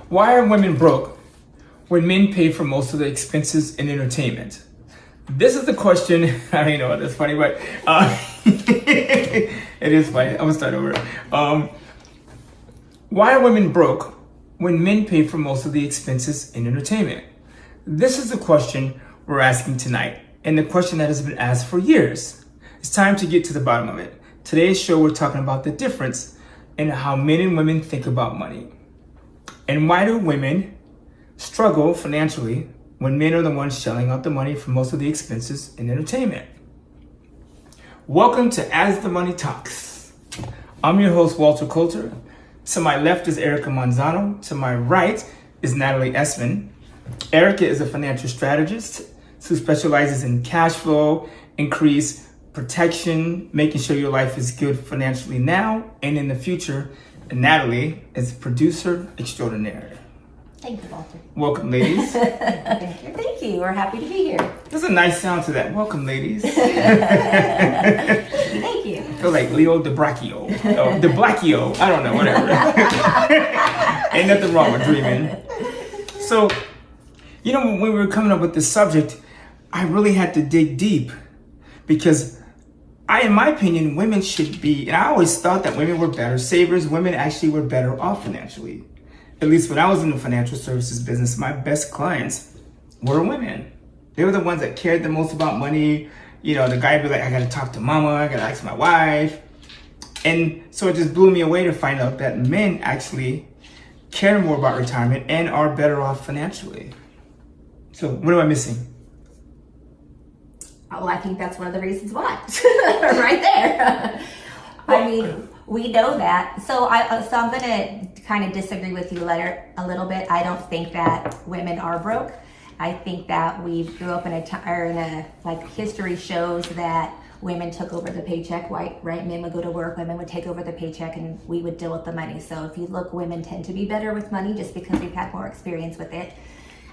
Why are women broke when men pay for most of the expenses in entertainment? This is the question. I don't know, that's funny, but it is funny. I'm gonna start over. Why are women broke when men pay for most of the expenses in entertainment? This is the question we're asking tonight, and the question that has been asked for years. It's time to get to the bottom of it. Today's show, we're talking about the difference in how men and women think about money. And why do women struggle financially when men are the ones shelling out the money for most of the expenses in entertainment? Welcome to As the Money Talks. I'm your host, Walter Coulter. To my left is Erika Manzano. To my right is Natalie Essman. Erika is a financial strategist who specializes in cash flow, increase, protection, making sure your life is good financially now and in the future. And Natalie is producer extraordinaire. Thank you, Walter. Welcome, ladies. Thank you. Thank you. We're happy to be here. There's a nice sound to that. Welcome, ladies. Thank you. I feel like Leo DiBracchio. Oh, DiBlacchio. I don't know, whatever. Ain't nothing wrong with dreaming. So, when we were coming up with this subject, I really had to dig deep because in my opinion, women should be, and I always thought that women were better savers. Women actually were better off financially. At least when I was in the financial services business, my best clients were women. They were the ones that cared the most about money. The guy would be like, I gotta talk to mama, I gotta ask my wife. And so it just blew me away to find out that men actually care more about retirement and are better off financially. So what am I missing? Well, I think that's one of the reasons why. Right there. I mean, we know that. So I'm going to kind of disagree with you a little bit. I don't think that women are broke. I think that we grew up in history shows that women took over the paycheck, right? Men would go to work, women would take over the paycheck, and we would deal with the money. So if you look, women tend to be better with money just because we've had more experience with it.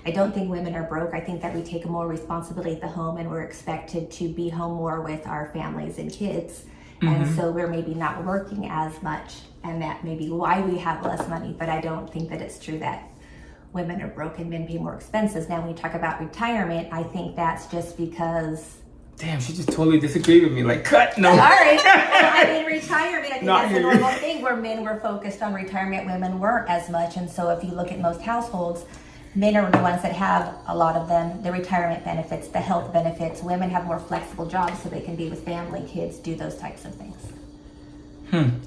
I don't think women are broke. I think that we take more responsibility at the home and we're expected to be home more with our families and kids. Mm-hmm. And so we're maybe not working as much, and that may be why we have less money. But I don't think that it's true that women are broke and men pay more expenses. Now, when we talk about retirement, I think that's just because... Damn, she just totally disagreed with me. Like, cut, no. Sorry. Retirement, I think that's a normal thing where men were focused on retirement, women weren't as much. And so if you look at most households, men are the ones that have a lot of them, the retirement benefits, the health benefits. Women have more flexible jobs so they can be with family, kids, do those types of things.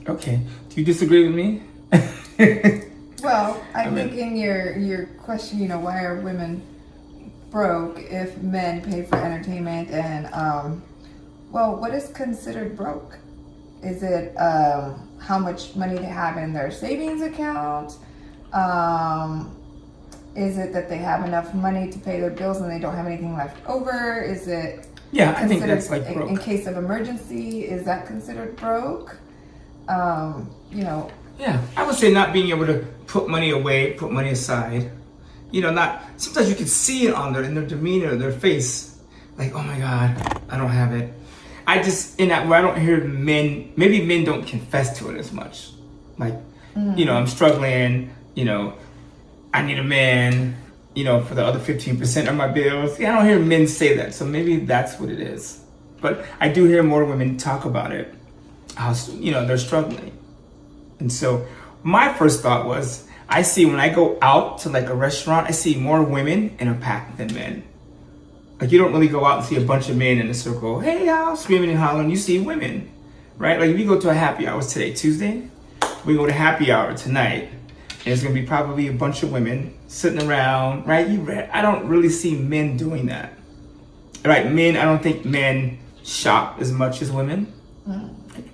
Okay. Do you disagree with me? Well, I think in your question, why are women broke if men pay for entertainment? And, what is considered broke? Is it how much money they have in their savings account? Is it that they have enough money to pay their bills and they don't have anything left over? Is it I think that's like broke. In case of emergency, is that considered broke? Yeah, I would say not being able to put money away, put money aside. Sometimes you can see it in their demeanor, their face. Like, oh my God, I don't have it. I don't hear men, maybe men don't confess to it as much. Like, I'm struggling, I need a man, for the other 15% of my bills. I don't hear men say that, so maybe that's what it is. But I do hear more women talk about it, how, they're struggling. And so my first thought was, I see when I go out to like a restaurant, I see more women in a pack than men. Like you don't really go out and see a bunch of men in a circle, hey y'all, screaming and hollering, you see women, right? Like if you go to a happy hour today, Tuesday, we go to happy hour tonight. There's going to be probably a bunch of women sitting around, right? I don't really see men doing that. Right? I don't think men shop as much as women.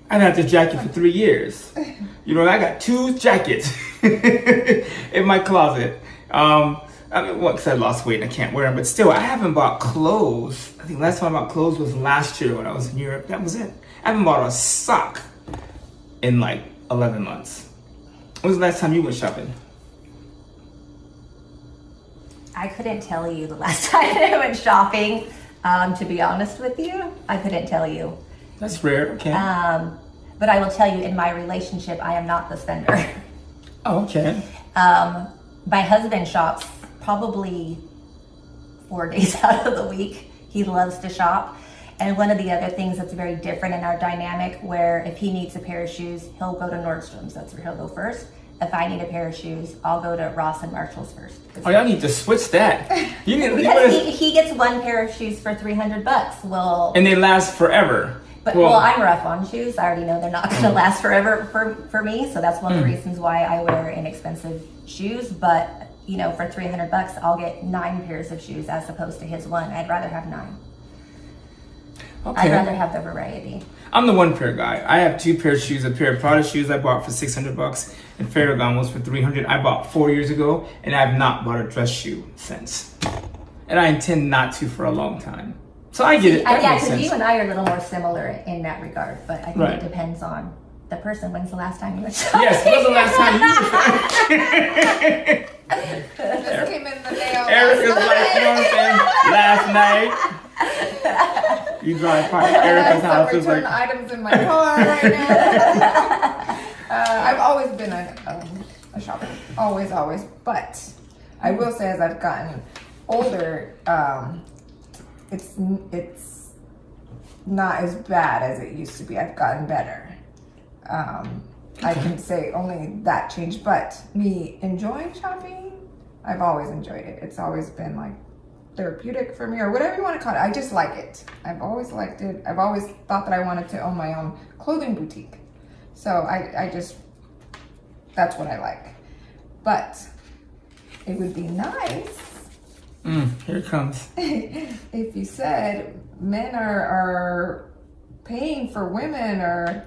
I've had this jacket for 3 years. I got 2 jackets in my closet. Because I lost weight and I can't wear them. But still, I haven't bought clothes. I think last time I bought clothes was last year when I was in Europe. That was it. I haven't bought a sock in like 11 months. When was the last time you went shopping? I couldn't tell you the last time I went shopping. To be honest with you, I couldn't tell you. That's rare. Okay. But I will tell you, in my relationship, I am not the spender. Oh, okay. My husband shops probably 4 days out of the week. He loves to shop. And one of the other things that's very different in our dynamic, where if he needs a pair of shoes, he'll go to Nordstrom's. That's where he'll go first. If I need a pair of shoes, I'll go to Ross and Marshall's first. Oh, y'all need to switch that. You need, Because he gets one pair of shoes for $300. Well, and they last forever. but well, I'm rough on shoes. I already know they're not going to last forever for me. So that's one of the reasons why I wear inexpensive shoes. But you know, for $300, I'll get 9 pairs of shoes as opposed to his one. I'd rather have 9. Okay. I'd rather have the variety. I'm the one pair guy. I have 2 pairs of shoes. A pair of Prada shoes I bought for $600 and Ferragamo was for $300. I bought 4 years ago, and I have not bought a dress shoe since. And I intend not to for a long time. So I get it. That Yeah, makes because sense. you and I are a little more similar in that regard. But I think Right. it depends on the person. When's the last time you went shopping? Yes, when was the last time you Just came in the mail. Erika's like, you know what I'm saying? Last night. You drive by I Erika's have house. some It's return like, items in my car right now. I've always been a shopper. Always. But I will say, as I've gotten older, it's not as bad as it used to be. I've gotten better. I can say only that changed. But me enjoying shopping, I've always enjoyed it. It's always been like therapeutic for me, or whatever you want to call it. I just like it. I've always liked it. I've always thought that I wanted to own my own clothing boutique. So I just, that's what I like. But it would be nice here it comes. if you said men are paying for women, or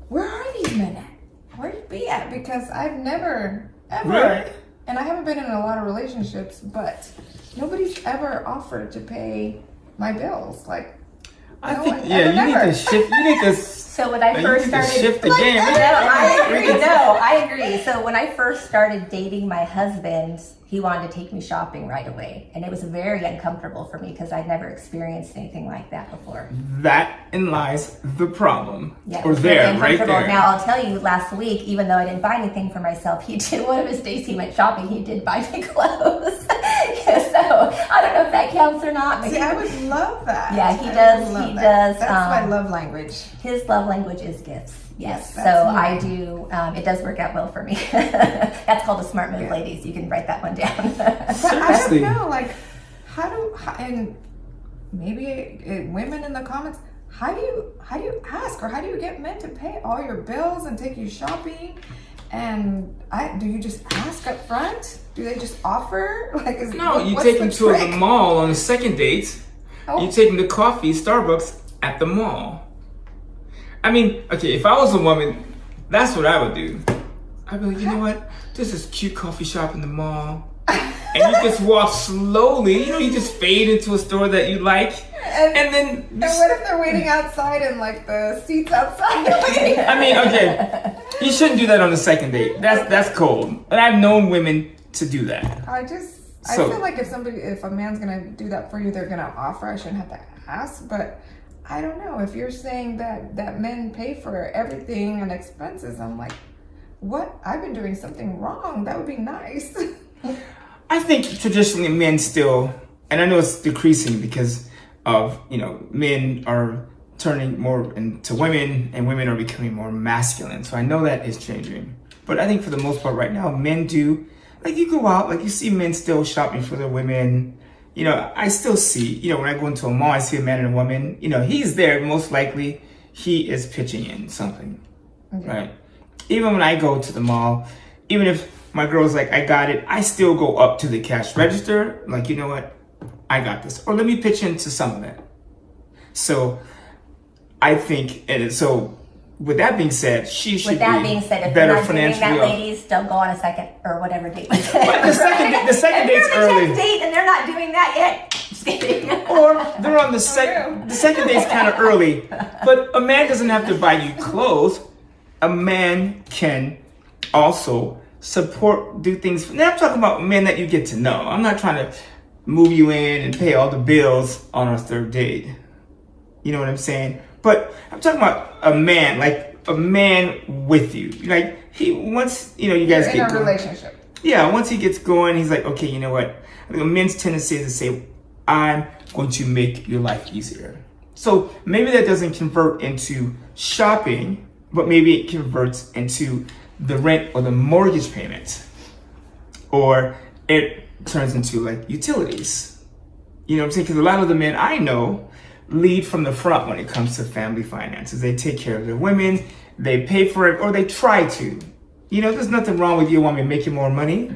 where are these men at? Where do you be at? Because I've never ever, Really? and I haven't been in a lot of relationships, but nobody's ever offered to pay my bills. Like, I no think, one yeah, ever, you need never. to shift. You need to. So when I You first need to started, shift the Like, game. no, I agree. No, I agree. So when I first started dating my husband, he wanted to take me shopping right away, and it was very uncomfortable for me because I'd never experienced anything like that before. That in lies the problem. Yeah, it Or was very there, right uncomfortable. there. Now I'll tell you, last week, even though I didn't buy anything for myself, he did. One of his days he went shopping. He did buy me clothes. So I don't know if that counts or not. But See, I would love that. Yeah, he I does. would love He that. does. That's my love language. His love language is gifts. Yes, Yes, so that's I me. do. It does work out well for me. That's called a smart move, ladies. You can write that one down. But I Seriously. don't know, like, and maybe women in the comments, how do you ask, or how do you get men to pay all your bills and take you shopping? And do you just ask up front? Do they just offer? Like, No, you what's take the them to the trick? mall on the second date. Oh. You take them to coffee, Starbucks at the mall. I mean, okay, if I was a woman, that's what I would do. I'd be like, you know what? There's this cute coffee shop in the mall. And you just walk slowly. You know, you just fade into a store that you like. And then... And what if they're waiting outside in like the seats outside? I mean, okay, you shouldn't do that on the second date. That's cold. But I've known women to do that. I So- feel like if a man's gonna do that for you, they're gonna offer. I shouldn't have to ask, but I don't know. If you're saying that men pay for everything and expenses, I'm like, what? I've been doing something wrong. That would be nice. I think traditionally men still, and I know it's decreasing because of, you know, men are turning more into women and women are becoming more masculine. So I know that is changing. But I think for the most part right now, men do, like you go out, like you see men still shopping for their women. You know, I still see, you know, when I go into a mall, I see a man and a woman, you know, he's there. Most likely he is pitching in something, right? Even when I go to the mall, even if my girl's like, I got it, I still go up to the cash register. Like, you know what? I got this. Or let me pitch into some of it. So I think, and so with that being said, she should With that be being said, if you're better not doing that, financially off. ladies, don't go on a second or whatever date. But the second date's if you're on a early. tenth date and they're not doing that yet, just kidding. Or they're on the second. The second date's kind of early, but a man doesn't have to buy you clothes. A man can also support, do things. Now I'm talking about men that you get to know. I'm not trying to move you in and pay all the bills on our third date. You know what I'm saying? But I'm talking about a man, like a man with you. Like he once, you guys in get a going. relationship. Yeah, once he gets going, he's like, okay, you know what? I think a men's tendency is to say, I'm going to make your life easier. So maybe that doesn't convert into shopping, but maybe it converts into the rent or the mortgage payment. Or it turns into like utilities. You know what I'm saying? Because a lot of the men I know lead from the front when it comes to family finances. They take care of their women, they pay for it, or they try to. There's nothing wrong with your woman making more money,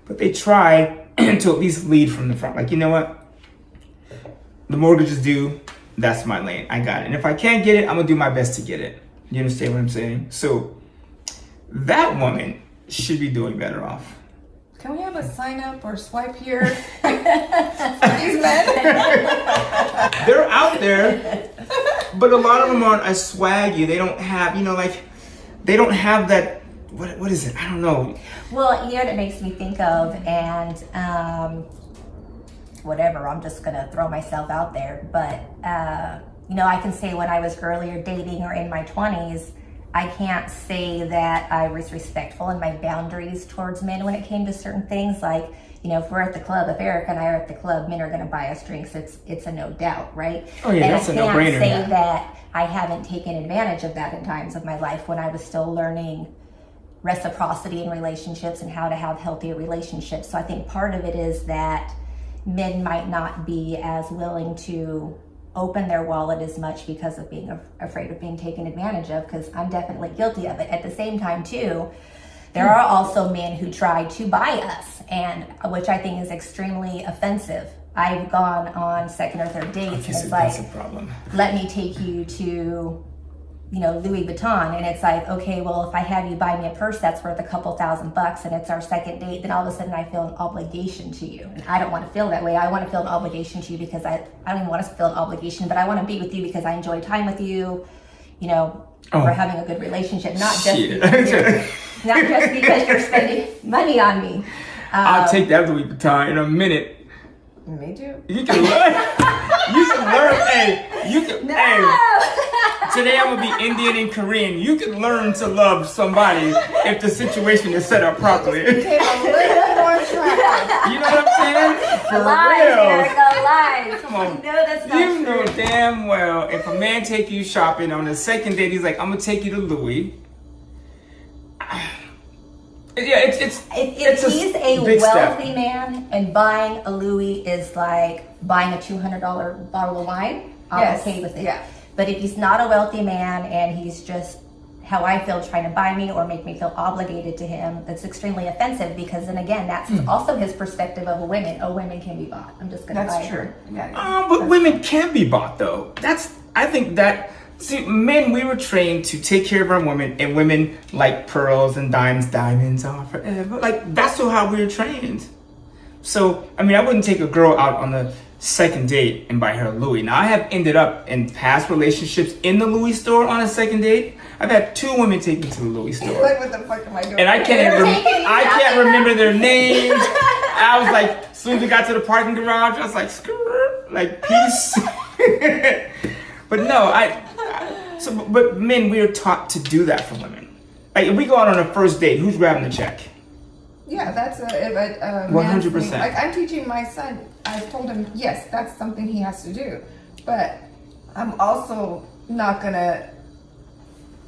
but they try to at least lead from the front. Like, you know what? The mortgage is due. That's my lane. I got it. And if I can't get it, I'm going to do my best to get it. You understand what I'm saying? So that woman should be doing better off. Can we have a sign up or swipe here for these men? They're out there, but a lot of them aren't as swaggy. They don't have, they don't have that. What is it? I don't know. Well, what it makes me think of, and whatever, I'm just gonna throw myself out there, but I can say when I was earlier dating or in my 20s, I can't say that I was respectful in my boundaries towards men when it came to certain things. Like, if we're at the club, if Erika and I are at the club, men are gonna buy us drinks. It's a no doubt, right? Oh yeah, that's a no-brainer. And I can't say that I haven't taken advantage of that in times of my life when I was still learning reciprocity in relationships and how to have healthier relationships. So I think part of it is that men might not be as willing to open their wallet as much because of being afraid of being taken advantage of, because I'm definitely guilty of it. At the same time too, there are also men who try to buy us, and which I think is extremely offensive. I've gone on second or third dates and it's like, that's a problem. Let me take you to Louis Vuitton, and it's like, okay, well, if I have you buy me a purse that's worth a couple $1,000 and it's our second date, then all of a sudden I feel an obligation to you. And I don't want to feel that way. I want to feel an obligation to you because I don't even want to feel an obligation, but I want to be with you because I enjoy time with you. We're having a good relationship, not just because you're spending money on me. I'll take that Louis Vuitton in a minute. Me too. You can learn. You can learn. Today I'm gonna be Indian and Korean. You can learn to love somebody if the situation is set up properly. Became a little more attractive. You know what I'm saying? For Lies, real. Erika, lies. Come on. No, that's not You know true. damn well if a man take you shopping on the second date, he's like, I'm gonna take you to Louis. Yeah, If he's a big wealthy step. man and buying a Louis is like buying a $200 bottle of wine, I'm okay with it. Yeah. But if he's not a wealthy man and he's just how I feel trying to buy me or make me feel obligated to him, that's extremely offensive, because then again, that's also his perspective of a woman. Oh, women can be bought. I'm just gonna buy That's true. her. Yeah. But women can be bought though. I think that, see, men, we were trained to take care of our women, and women like pearls and diamonds are forever. Like, that's how we were trained. So, I wouldn't take a girl out on the second date and buy her a Louis. Now, I have ended up in past relationships in the Louis store on a second date. I've had 2 women take me to the Louis store. Like, what the fuck am I doing? And I can't remember their names. I was like, as soon as we got to the parking garage, I was like, skrrr, like, peace. But no, but men, we are taught to do that for women. Like, if we go out on a first date, who's grabbing the check? Yeah, that's a 100%. Like, I'm teaching my son. I've told him, yes, that's something he has to do. But I'm also not gonna.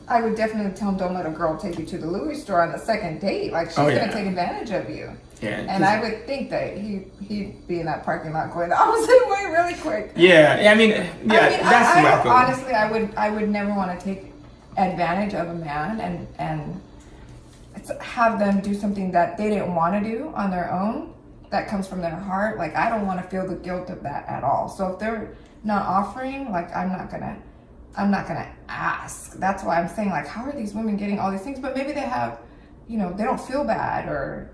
I would definitely tell him, don't let a girl take you to the Louis store on the second date. Like, she's gonna take advantage of you. Yeah. And I would think that he'd be in that parking lot going the opposite way really quick. Yeah, that's the way I feel. Honestly, I would never want to take advantage of a man and have them do something that they didn't want to do on their own. That comes from their heart. Like, I don't want to feel the guilt of that at all. So if they're not offering, like, I'm not gonna ask. That's why I'm saying, like, how are these women getting all these things? But maybe they have, they don't feel bad, or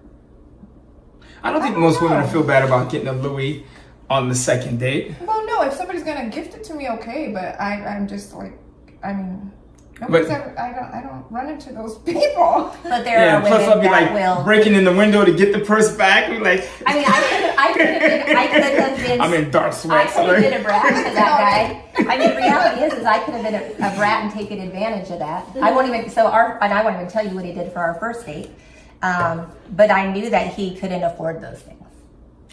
I don't think most women feel bad about getting a Louis on the second date. Well, no, if somebody's gonna gift it to me, okay, but I'm just like, Nobody's ever, I don't run into those people. But there are plus I'll women be that like will. breaking in the window to get the purse back. We're like, I mean, I could have been. I'm in dark I sweats. could have been a brat to that guy. I mean, reality is I could have been a brat and taken advantage of that. I won't even. And I won't even tell you what he did for our first date. But I knew that he couldn't afford those things.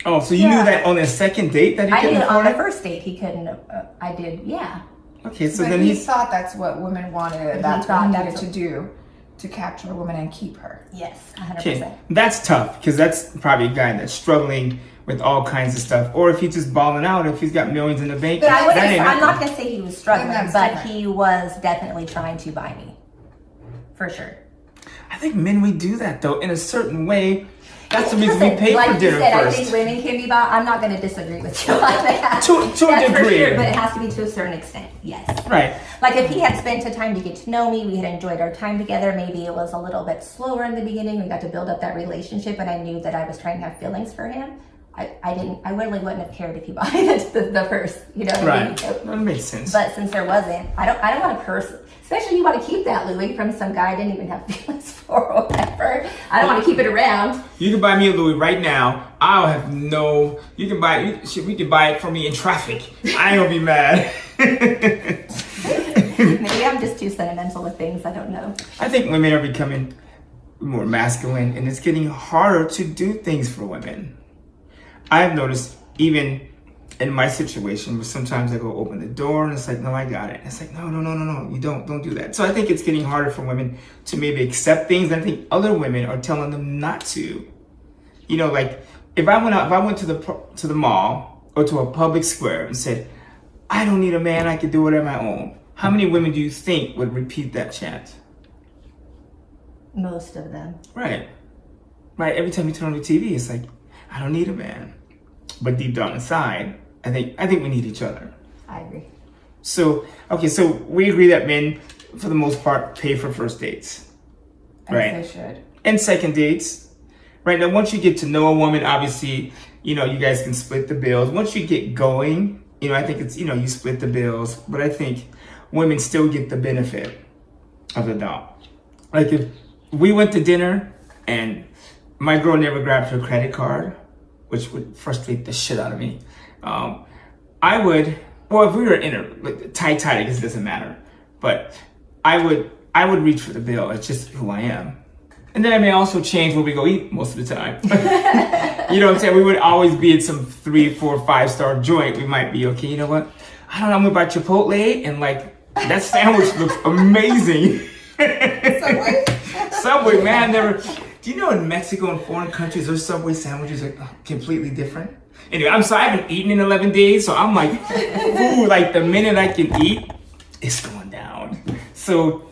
Oh, so you knew that on the second date that he I couldn't knew afford on the it? first date he couldn't. I did, yeah. Okay, so But then he he's thought that's what women wanted, and He that's thought what he that's needed to do to capture a woman and keep her. Yes, 100%. okay. That's tough because that's probably a guy that's struggling with all kinds of stuff, or if he's just balling out, if he's got millions in the bank. But that ain't I'm not nothing. going to say he was struggling, Then but that's different. he was definitely trying to buy me. For sure. I think men, we do that though in a certain way. That's the reason Listen, we pay like for dinner you said, first. I think women can be bought. I'm not going to disagree with you on that. To a That's for degree. sure, but it has to be to a certain extent. Yes. Right. Like if he had spent the time to get to know me, we had enjoyed our time together. Maybe it was a little bit slower in the beginning. We got to build up that relationship, and I knew that I was trying to have feelings for him. I really wouldn't have cared if he bought the purse. You know what I mean? Right. That makes sense. But since there wasn't, I don't want a purse. Especially you want to keep that Louis from some guy I didn't even have feelings for or whatever. I don't want to keep it around. You can buy me a Louis right now. I'll have no. You can buy it. We can buy it for me in traffic. I ain't gonna be mad. Maybe I'm just too sentimental with things. I don't know. I think women are becoming more masculine, and it's getting harder to do things for women. I've noticed even in my situation where sometimes I go open the door and it's like, no, I got it. It's like, no, you don't do that. So I think it's getting harder for women to maybe accept things. I think other women are telling them not to. You know, like if I went to the mall or to a public square and said, I don't need a man, I can do it on my own. How many women do you think would repeat that chant? Most of them. Right. Every time you turn on the TV, it's like, I don't need a man. But deep down inside, I think we need each other. I agree. So we agree that men, for the most part, pay for first dates, right? As they should. And second dates, right? Now, once you get to know a woman, obviously, you guys can split the bills. Once you get going, I think it's, you split the bills. But I think women still get the benefit of the doubt. Like if we went to dinner and my girl never grabbed her credit card, which would frustrate the shit out of me. I would, or if we were in a tight, I guess it doesn't matter. But I would reach for the bill. It's just who I am. And then I may also change where we go eat most of the time. You know what I'm saying? We would always be at some 3, 4, 5-star joint. We might be, okay, you know what? I don't know, I'm gonna buy Chipotle and that sandwich looks amazing. Subway, man, do you know in Mexico and foreign countries, those Subway sandwiches are completely different? Anyway, I haven't eaten in 11 days, so I'm like, ooh, the minute I can eat, it's going down. So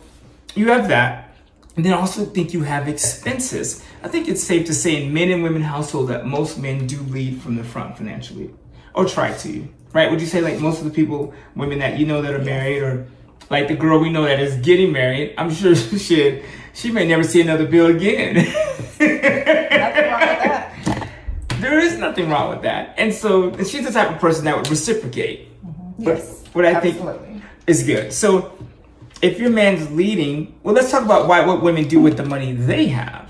you have that. And then I also think you have expenses. I think it's safe to say in men and women households that most men do lead from the front financially, or try to, right? Would you say most of the women that that are married, or like the girl we know that is getting married, I'm sure she may never see another bill again. Nothing wrong with that. There is nothing wrong with that. And so she's the type of person that would reciprocate. Mm-hmm. Yes. What I absolutely. think is good. So if your man's leading, well, let's talk about what women do with the money they have.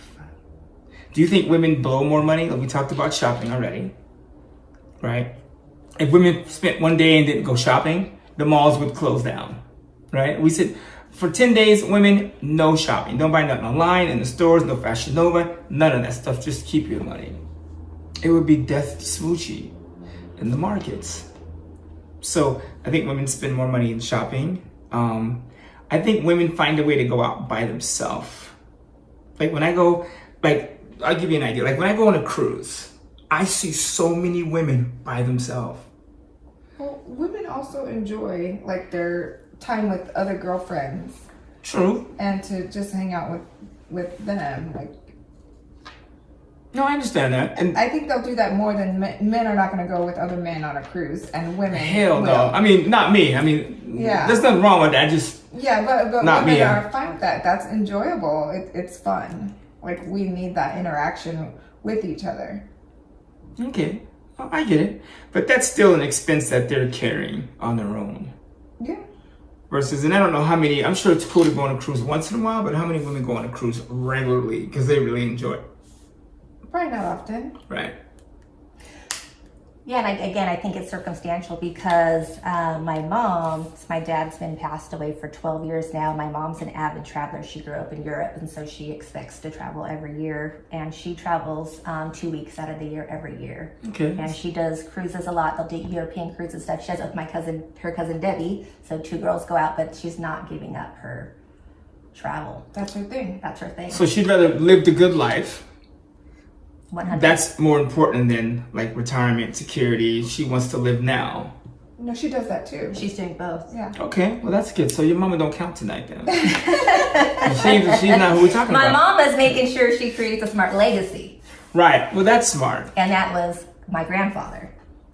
Do you think women blow more money? Like we talked about shopping already, right? If women spent one day and didn't go shopping, the malls would close down, right? We said for 10 days, women, no shopping. Don't buy nothing online, in the stores, no Fashion Nova, none of that stuff. Just keep your money. It would be death smoochie in the markets. So I think women spend more money in shopping. I think women find a way to go out by themselves. Like when I go, I'll give you an idea. Like when I go on a cruise, I see so many women by themselves. Well, women also enjoy their time with other girlfriends. True. And to just hang out with them. No, I understand that. And I think they'll do that more than men. Men are not going to go with other men on a cruise, and women. Hell no. will. I mean, not me. I mean, Yeah. there's nothing wrong with that. Yeah, but Not women me. are fine with that. That's enjoyable. It's fun. We need that interaction with each other. Okay. Well, I get it. But that's still an expense that they're carrying on their own. Yeah. versus, and I don't know how many, I'm sure it's cool to go on a cruise once in a while, but how many women go on a cruise regularly because they really enjoy it? Probably not often. Right. Yeah, and I think it's circumstantial because my dad's been passed away for 12 years now. My mom's an avid traveler. She grew up in Europe, and so she expects to travel every year. And she travels 2 weeks out of the year every year. Okay. And she does cruises a lot. They'll do European cruises and stuff. She does it with her cousin Debbie. So 2 girls go out, but she's not giving up her travel. That's her thing. That's her thing. So she'd rather live the good life. 100. That's more important than like retirement, security. She wants to live now. No, she does that too. She's doing both. Yeah. Okay, well that's good. So your mama don't count tonight then. she's not who we're talking My about. mom is making sure she creates a smart legacy. Right. Well, that's smart. And that was my grandfather.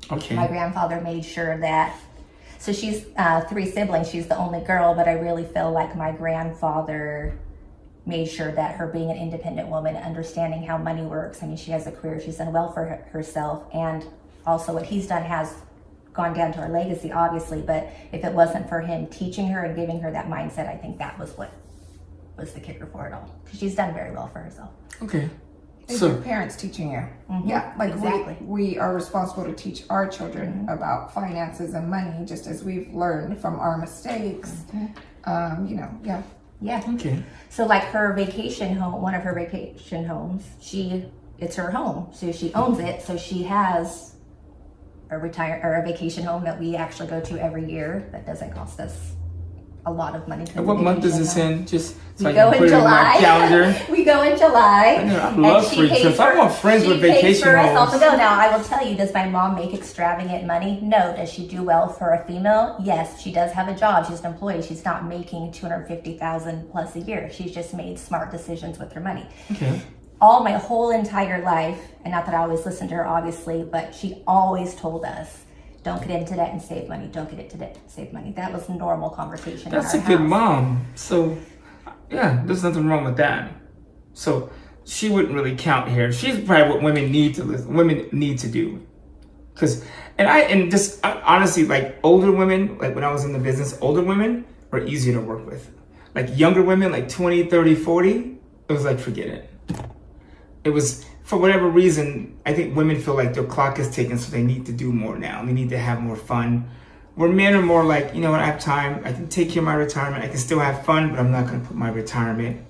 Okay. My grandfather made sure that, so she's 3 siblings. She's the only girl, but I really feel like my grandfather made sure that her being an independent woman, understanding how money works. I mean, she has a career. She's done well for herself. And also what he's done has gone down to her legacy, obviously. But if it wasn't for him teaching her and giving her that mindset, I think that was what was the kicker for it all. Because she's done very well for herself. Okay. It's So your parents teaching you. Mhm. Yeah, like Exactly. we are responsible to teach our children about finances and money, just as we've learned from our mistakes. Yeah. Yeah. okay. So like her vacation home, one of her vacation homes, it's her home. So she owns it. So she has a vacation home that we actually go to every year that doesn't cost us a lot of money. And what month is this in? Just so We I go can in put it in my July. calendar. We go in July. I know, I love free trips. I want friends with vacation for us all to homes. go. Now, I will tell you, does my mom make extravagant money? No. Does she do well for a female? Yes. She does have a job. She's an employee. She's not making $250,000 plus a year. She's just made smart decisions with her money. Okay. All my whole entire life, and not that I always listened to her, obviously, but she always told us, don't get into debt and save money. Don't get into debt and save money. That was normal conversation. That's in a our good house. mom. So, yeah, there's nothing wrong with that. So, she wouldn't really count here. She's probably what women need to listen. Women need to do, honestly, like older women, like when I was in the business, older women were easier to work with. Like younger women, like 20, 30, 40, it was like forget it. It was, for whatever reason, I think women feel like their clock is ticking, so they need to do more now. They need to have more fun. Where men are more like, you know what, I have time. I can take care of my retirement. I can still have fun, but I'm not going to put my retirement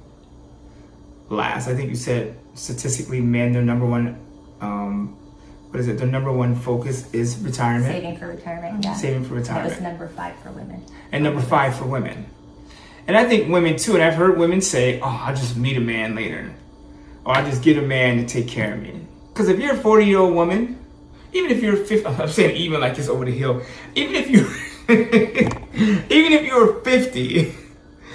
last. I think you said statistically, men, their number one, their number one focus is retirement. Saving for retirement, yeah. Saving for retirement. That was number 5 for women. And number 5 for women. And I think women too, and I've heard women say, oh, I'll just meet a man later. Or I'll just get a man to take care of me. Because if you're a 40-year-old woman, even if you're 50, I'm saying even like this over the hill, even if you're 50.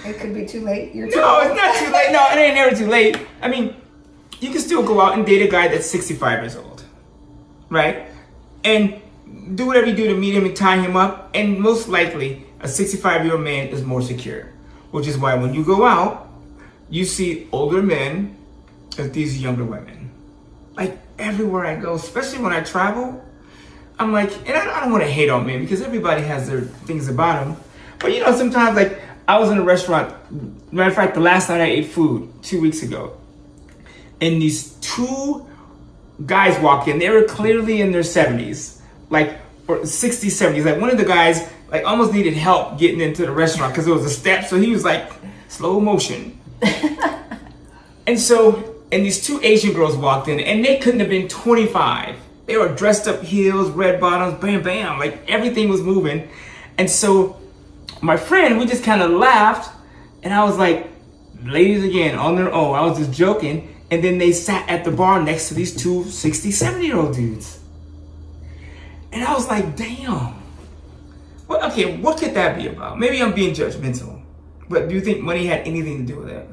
It could be too late. No, it's not too late. No, it ain't never too late. I mean, you can still go out and date a guy that's 65 years old. Right? And do whatever you do to meet him and tie him up. And most likely, a 65-year-old man is more secure. Which is why when you go out, you see older men as these younger women. Like everywhere I go, especially when I travel, I'm like, and I don't want to hate on men because everybody has their things about them. But you know, sometimes like I was in a restaurant, matter of fact, the last night I ate food 2 weeks ago. And these 2 guys walk in, they were clearly in their 70s, like, or 60s, 70s. Like one of the guys like almost needed help getting into the restaurant because there was a step. So he was like slow motion. And these 2 Asian girls walked in and they couldn't have been 25. They were dressed up heels, red bottoms, bam, bam, like everything was moving. And so my friend, we just kind of laughed and I was like, ladies again, on their own. I was just joking. And then they sat at the bar next to these 2 60, 70-year-old dudes. And I was like, damn. Well, okay, what could that be about? Maybe I'm being judgmental. But do you think money had anything to do with it?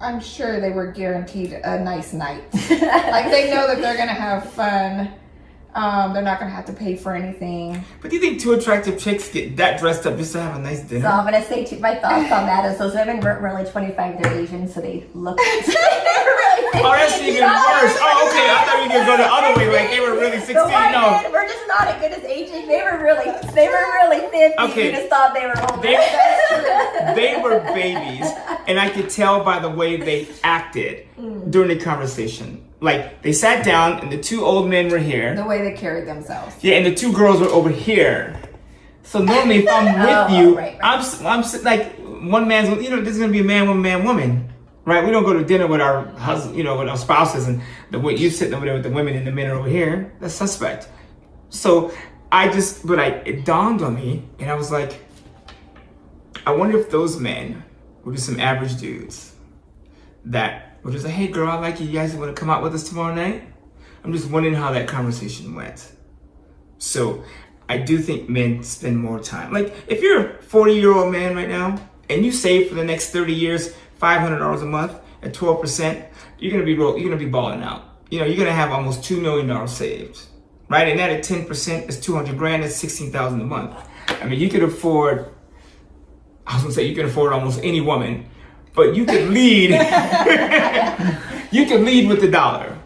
I'm sure they were guaranteed a nice night. Like they know that they're gonna have fun. They're not gonna have to pay for anything. But do you think 2 attractive chicks get that dressed up just to have a nice dinner? So I'm gonna say my thoughts on that is those women weren't really 25, they're Asian, so they look they're really Oh, that's even worse. Oh, okay. I thought we could go the other way, like they were really 16. The white No. men were just not as good as aging. They were really 50. Okay. You just thought they were older. They were babies, and I could tell by the way they acted during the conversation. Like they sat down, and the two old men were here. The way they carried themselves. Yeah, and the two girls were over here. So normally, if I'm with you, right. I'm like one man's. You know, this is gonna be a man, woman. Right? We don't go to dinner with our husband, with our spouses, and you sitting over there with the women and the men are over here. That's suspect. So it dawned on me, and I was like, I wonder if those men were just some average dudes that were just like, hey girl, I like you. You guys want to come out with us tomorrow night? I'm just wondering how that conversation went. So I do think men spend more time. Like if you're a 40-year-old man right now and you save for the next 30 years, $500 a month at 12%, you're gonna be balling out. You're gonna have almost $2 million saved, right? And that at 10% is 200 grand. That's 16,000 a month. I mean, you could afford. I was gonna say you can afford almost any woman, but you could lead. You can lead with the dollar,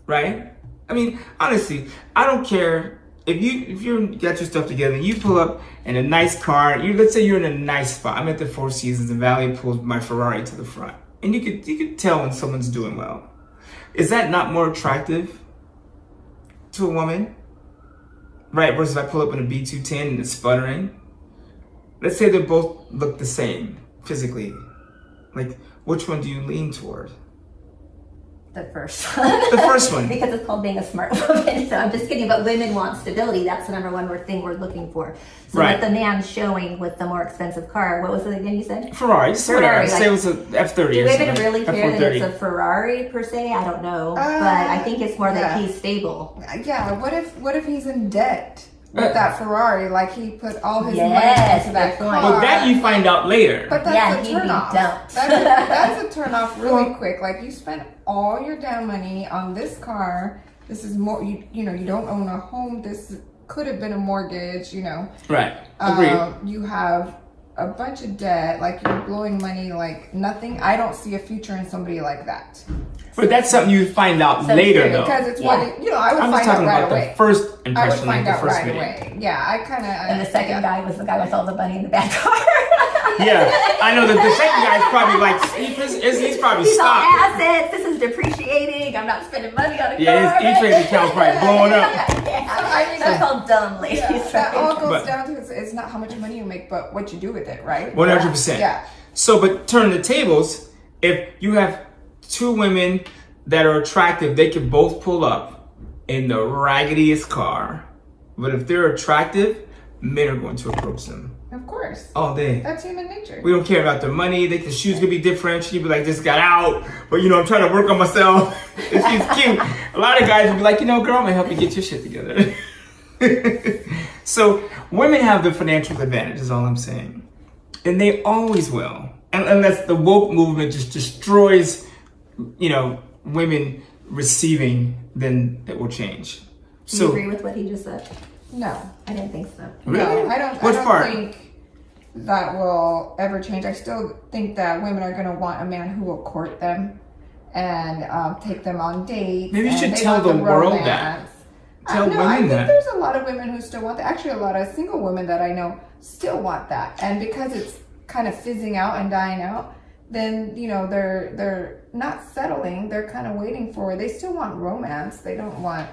right? I mean, honestly, I don't care if you got your stuff together and you pull up in a nice car. Let's say you're in a nice spot. I'm at the Four Seasons in Valley, pulls my Ferrari to the front, and you could tell when someone's doing well. Is that not more attractive to a woman, right? Versus if I pull up in a B210 and it's sputtering. Let's say they both look the same physically. Like, which one do you lean toward? The first one. The first one. Because it's called being a smart woman. So I'm just kidding. But women want stability. That's the number one thing we're looking for. So right. With the man showing with the more expensive car, what was it again you said? Ferrari. Ferrari. Say it was a F30. Do women really care that it's a Ferrari per se? I don't know. But I think it's more that he's stable. Yeah. What if he's in debt? With that Ferrari, like he put all his money into that car. But that you find out later. But that's a turnoff. That's a turnoff really quick. Like you spent all your damn money on this car. This is more. You don't own a home. This could have been a mortgage. Right. Agreed. You have a bunch of debt. Like you're blowing money like nothing. I don't see a future in somebody like that. But that's something you find out later, though. Because it's I would find out right away. The first impression, I would find out right meeting. away. Yeah, I kind of. And the second guy was the guy with all the money in the back car. Yeah, I know that the second guy's probably like he's probably He's stopped. all assets. This is depreciating. I'm not spending money on a car. Yeah, his e-trade account's probably blowing up. That's called dumb, ladies. Yeah, that all goes down to it's not how much money you make, but what you do with it, right? 100%. Yeah. So, but turn the tables. If you have two women that are attractive, they can both pull up in the raggediest car. But if they're attractive, men are going to approach them. Of course. All day. That's human nature. We don't care about their money. The shoes could be different. She'd be like, just got out. But I'm trying to work on myself. And she's cute. A lot of guys would be like, girl, I'm going to help you get your shit together. So women have the financial advantage is all I'm saying. And they always will. And unless the woke movement just destroys, women receiving, then it will change. Do you agree with what he just said? No. I didn't think so. Really? No, I don't part? think that will ever change. I still think that women are going to want a man who will court them and take them on dates. Maybe you should tell the world that. Tell women I think that. There's a lot of women who still want that. Actually, a lot of single women that I know still want that. And because it's kind of fizzing out and dying out, then they're not settling. They're kind of waiting for. They still want romance. They don't want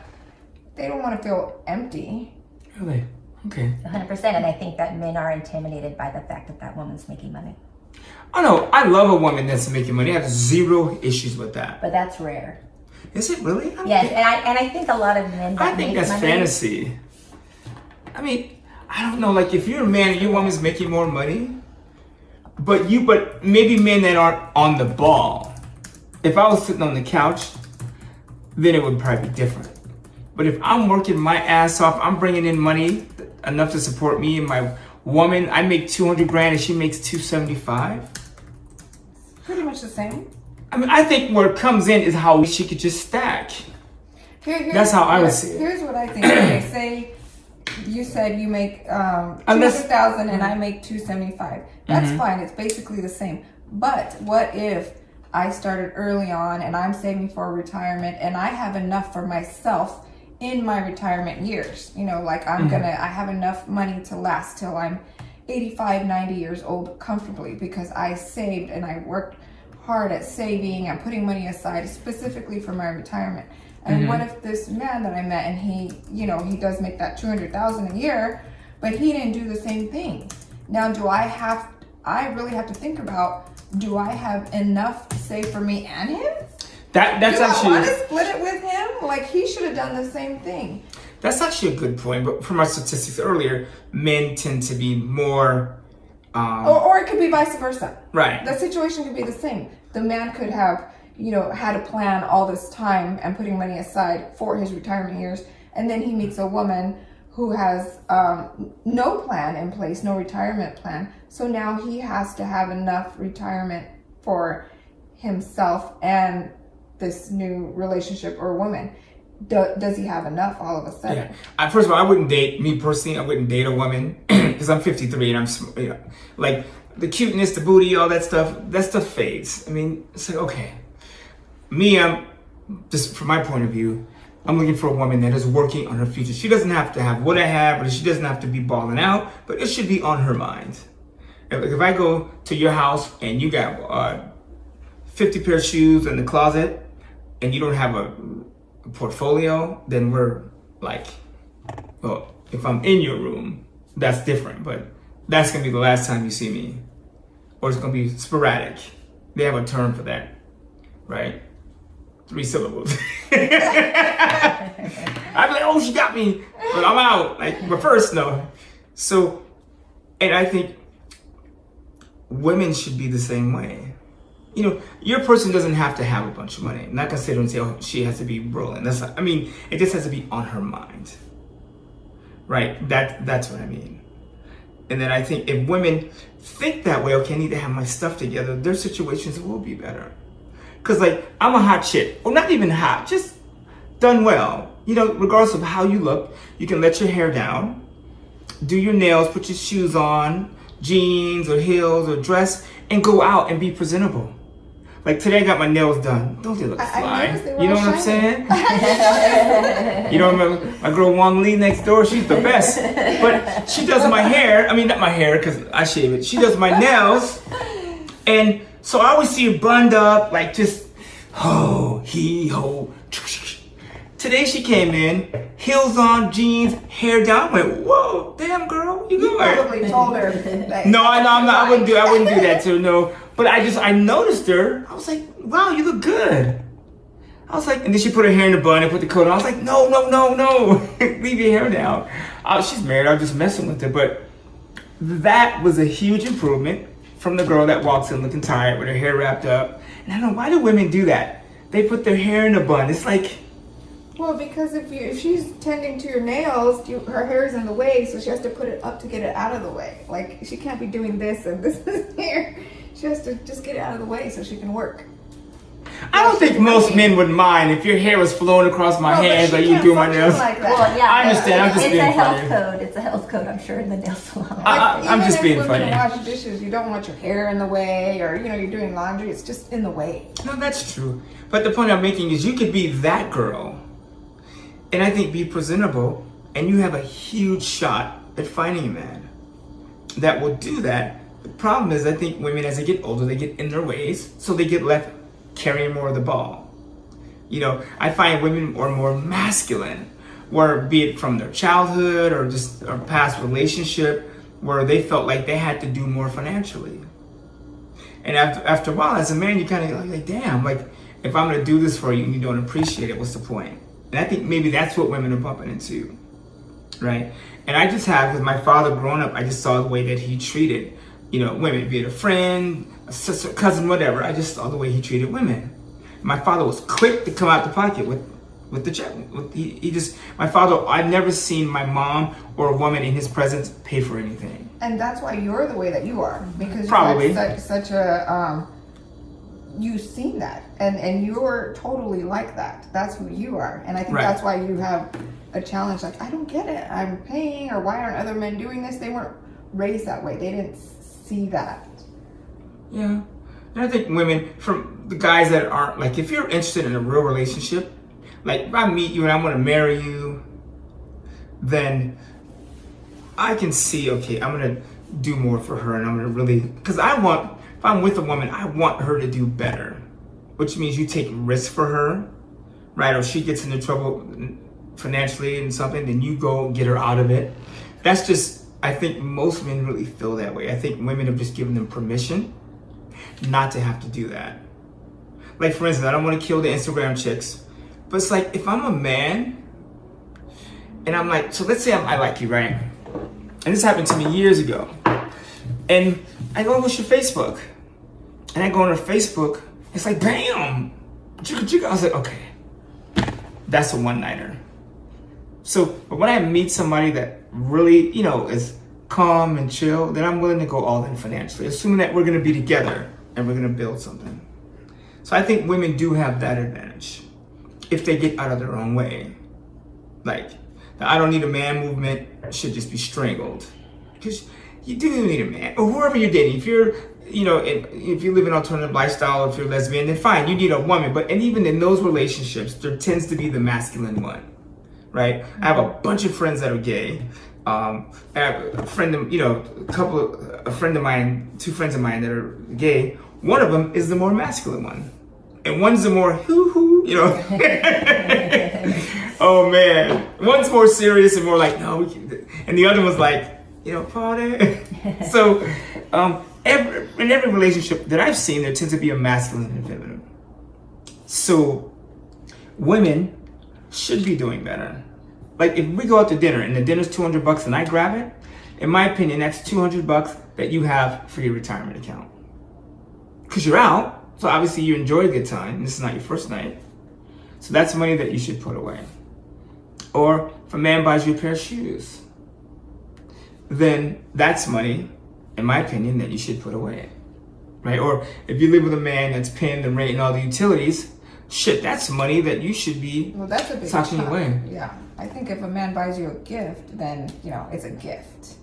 to feel empty. Really? Okay. 100%. And I think that men are intimidated by the fact that woman's making money. Oh no, I love a woman that's making money. I have zero issues with that. But that's rare. Is it really? Yes, and I think a lot of men. I think that's fantasy. I mean, I don't know. Like if you're a man and your woman's making more money, but maybe men that aren't on the ball. If I was sitting on the couch, then it would probably be different. But if I'm working my ass off, I'm bringing in money enough to support me and my woman. I make 200 grand and she makes 275. Pretty much the same. I mean, I think where it comes in is how she could just stack. That's how I would see it. Here's what I think. Okay, say you said you make 200,000 and I make 275. That's fine. It's basically the same. But what if I started early on and I'm saving for retirement and I have enough for myself in my retirement years. You know, like I have enough money to last till I'm 85, 90 years old comfortably because I saved and I worked hard at saving and putting money aside specifically for my retirement. And what if this man that I met and he, you know, he does make that $200,000 a year, but he didn't do the same thing. Now, I really have to think about, do I have enough to save for me and him? That's do actually. I want to split it with him? Like, he should have done the same thing. That's actually a good point. But from our statistics earlier, men tend to be more. Or it could be vice versa. Right. The situation could be the same. The man could have, you know, had a plan all this time and putting money aside for his retirement years, and then he meets a woman who has no plan in place, no retirement plan. So now he has to have enough retirement for himself and this new relationship or woman. Does he have enough all of a sudden? Yeah. First of all, I wouldn't date, me personally, I wouldn't date a woman because I'm 53 and I'm, you know, like the cuteness, the booty, all that stuff fades. I mean, it's like, okay. Me, I'm just from my point of view, I'm looking for a woman that is working on her future. She doesn't have to have what I have, or she doesn't have to be balling out, but it should be on her mind. If I go to your house and you got 50 pair of shoes in the closet and you don't have a portfolio, then we're like, well, if I'm in your room, that's different, but that's gonna be the last time you see me, or it's gonna be sporadic. They have a term for that, right? 3 syllables. I'd be like, oh, she got me, but I'm out. Like, but first, no. So, and I think women should be the same way. You know, your person doesn't have to have a bunch of money. I'm not gonna sit there and say, oh, she has to be rolling. That's not, I mean, it just has to be on her mind, right? That's what I mean. And then I think if women think that way, okay, I need to have my stuff together, their situations will be better. Cause like, I'm a hot chick, or not even hot, just done well. You know, regardless of how you look, you can let your hair down, do your nails, put your shoes on, jeans or heels or dress, and go out and be presentable. Like today I got my nails done. Don't they look fly? You know what I'm saying? You know, my girl Wong Lee next door, she's the best. But she does my hair, I mean not my hair, cause I shave it. She does my nails. And so I always see her bunned up, like just, ho, he, ho. Today she came in, heels on, jeans, hair down. I went, whoa, damn girl, you good? You probably told her. Like, no, I wouldn't do that to her, no. But I noticed her. I was like, wow, you look good. I was like, and then she put her hair in a bun and put the coat on. I was like, no. Leave your hair down. She's married, I was just messing with her. But that was a huge improvement from the girl that walks in looking tired with her hair wrapped up. And I don't know, why do women do that? They put their hair in a bun. It's like, well, because if she's tending to your nails, her hair is in the way, so she has to put it up to get it out of the way. Like, she can't be doing this and this is here. She has to just get it out of the way so she can work. I don't think most men would mind if your hair was flowing across my hands like you do my nails. Like that. Well, yeah, I understand. I'm just it's being a health funny. code. It's a health code, I'm sure, in the nail salon. I'm just being funny. Even if women wash dishes, you don't want your hair in the way, or you're doing laundry. It's just in the way. No, that's true. But the point I'm making is you could be that girl, and I think be presentable, and you have a huge shot at finding a man that will do that. The problem is, I think women, as they get older, they get in their ways, so they get left carrying more of the ball. You know, I find women are more masculine, where be it from their childhood or just a past relationship, where they felt like they had to do more financially. And after a while, as a man, you kind of like, damn, like if I'm gonna do this for you and you don't appreciate it, what's the point? And I think maybe that's what women are bumping into, right? And I just have, with my father growing up, I just saw the way that he treated, women, be it a friend, a sister, cousin, whatever. I just saw the way he treated women. My father was quick to come out the pocket with the check. My father, I've never seen my mom or a woman in his presence pay for anything. And that's why you're the way that you are, because Probably. you have such a, you've seen that, and you're totally like that. That's who you are. And I think that's why you have a challenge. Like, I don't get it. I'm paying, or why aren't other men doing this? They weren't raised that way. They didn't see that. Yeah. And I think women, from the guys that aren't, like, if you're interested in a real relationship, like if I meet you and I want to marry you, then I can see, okay, I'm going to do more for her, and I'm going to really, because if I'm with a woman, I want her to do better, which means you take risks for her, right? Or she gets into trouble financially and something, then you go get her out of it. That's just, I think most men really feel that way. I think women have just given them permission not to have to do that. Like, for instance, I don't want to kill the Instagram chicks, but it's like, if I'm a man and I'm like, so let's say I like you, right? And this happened to me years ago. And I go, what's your Facebook? And I go on her Facebook, it's like, bam! I was like, okay, that's a one-nighter. So, but when I meet somebody that really, is calm and chill, then I'm willing to go all in financially, assuming that we're gonna be together and we're gonna build something. So I think women do have that advantage if they get out of their own way. Like, the I don't need a man movement should just be strangled. Because you do need a man, or whoever you're dating. If you're, if you live an alternative lifestyle, if you're lesbian, then fine, you need a woman. And even in those relationships, there tends to be the masculine one, right? I have a bunch of friends that are gay. I have a friend of, two friends of mine that are gay. One of them is the more masculine one. And one's the more hoo-hoo, Oh man. One's more serious and more like, no, we can. And the other was like, party. So, in every relationship that I've seen, there tends to be a masculine and feminine. So, women should be doing better. Like, if we go out to dinner and the dinner's $200 and I grab it, in my opinion, that's $200 that you have for your retirement account. Because you're out, so obviously you enjoy a good time. This is not your first night. So that's money that you should put away. Or if a man buys you a pair of shoes, then that's money, in my opinion, that you should put away, right? Or if you live with a man that's paying the rent and all the utilities, that's money that you should be that's a big tucking away. Yeah, I think if a man buys you a gift, then, it's a gift.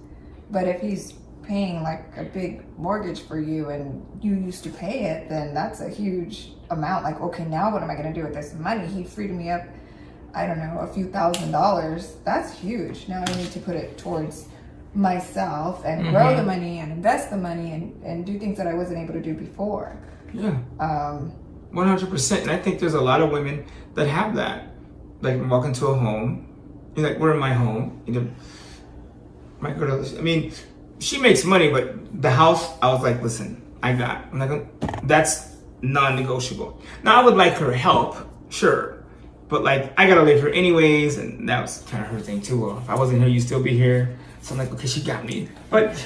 But if he's paying like a big mortgage for you and you used to pay it, then that's a huge amount. Like, okay, now what am I going to do with this money? He freed me up, I don't know, a few $1,000s. That's huge. Now I need to put it towards myself and grow the money and invest the money and do things that I wasn't able to do before. Yeah. 100%. And I think there's a lot of women that have that. Like, walk into a home, like, we're in my home, my girl, she makes money, but the house, I was like, listen, I'm like, that's non-negotiable. Now, I would like her help, sure, but like, I gotta live here anyways, and that was kind of her thing too. Well, if I wasn't here, you'd still be here. So I'm like, okay, she got me. But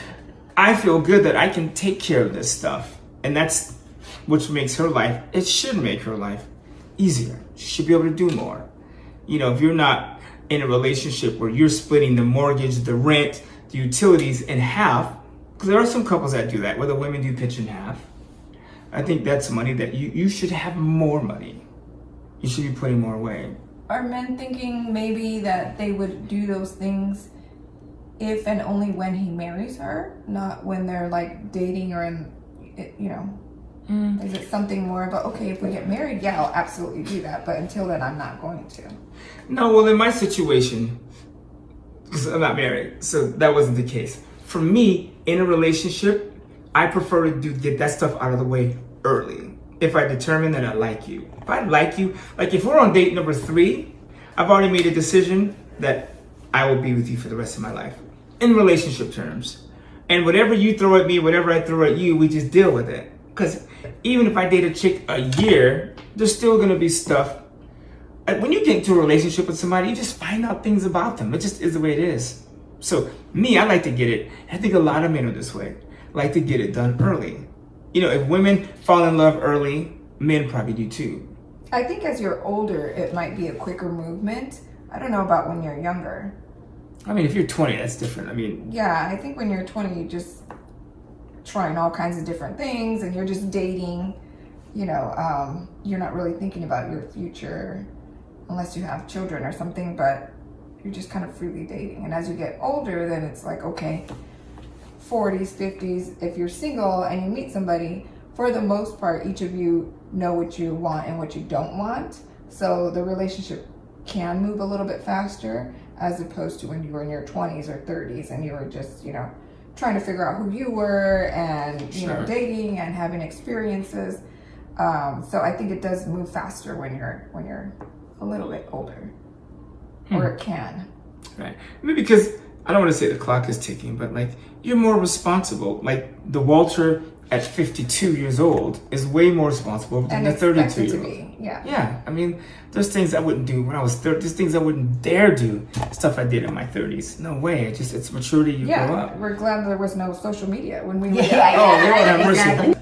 I feel good that I can take care of this stuff, and that's which makes her life, it should make her life easier. She should be able to do more. If you're not in a relationship where you're splitting the mortgage, the rent, the utilities in half, because there are some couples that do that, where the women do pitch in half. I think that's money that you should have more money. You should be putting more away. Are men thinking maybe that they would do those things if and only when he marries her, not when they're like dating or in, Is it something more about, okay, if we get married, yeah, I'll absolutely do that, but until then, I'm not going to? No, well, in my situation, because I'm not married, so that wasn't the case. For me, in a relationship, I prefer to get that stuff out of the way early. If I determine that I like you. If I like you, like if we're on date number 3, I've already made a decision that I will be with you for the rest of my life. In relationship terms. And whatever you throw at me, whatever I throw at you, we just deal with it. Because even if I date a chick a year, there's still going to be stuff. When you get into a relationship with somebody, you just find out things about them. It just is the way it is. So me, I like to get it. I think a lot of men are this way. Like to get it done early. If women fall in love early, men probably do too. I think as you're older, it might be a quicker movement. I don't know about when you're younger. If you're 20, that's different. Yeah, I think when you're 20, you're just trying all kinds of different things and you're just dating. You're not really thinking about your future unless you have children or something, but you're just kind of freely dating. And as you get older, then it's like, okay, 40s, 50s, if you're single and you meet somebody, for the most part, each of you know what you want and what you don't want. So the relationship can move a little bit faster as opposed to when you were in your 20s or 30s and you were just, you know, trying to figure out who you were and, you know, dating and having experiences. So I think it does move faster when you're a little bit older, or it can. Right. Maybe because I don't want to say the clock is ticking, but like you're more responsible. Like the Walter at 52 years old is way more responsible than the 32-year-old. Yeah. Yeah. I mean, there's things I wouldn't do when I was 30. There's things I wouldn't dare do. Stuff I did in my 30s. No way. It's maturity. You grow up. We're glad there was no social media when we were Yeah, Oh, Lord have exactly. mercy.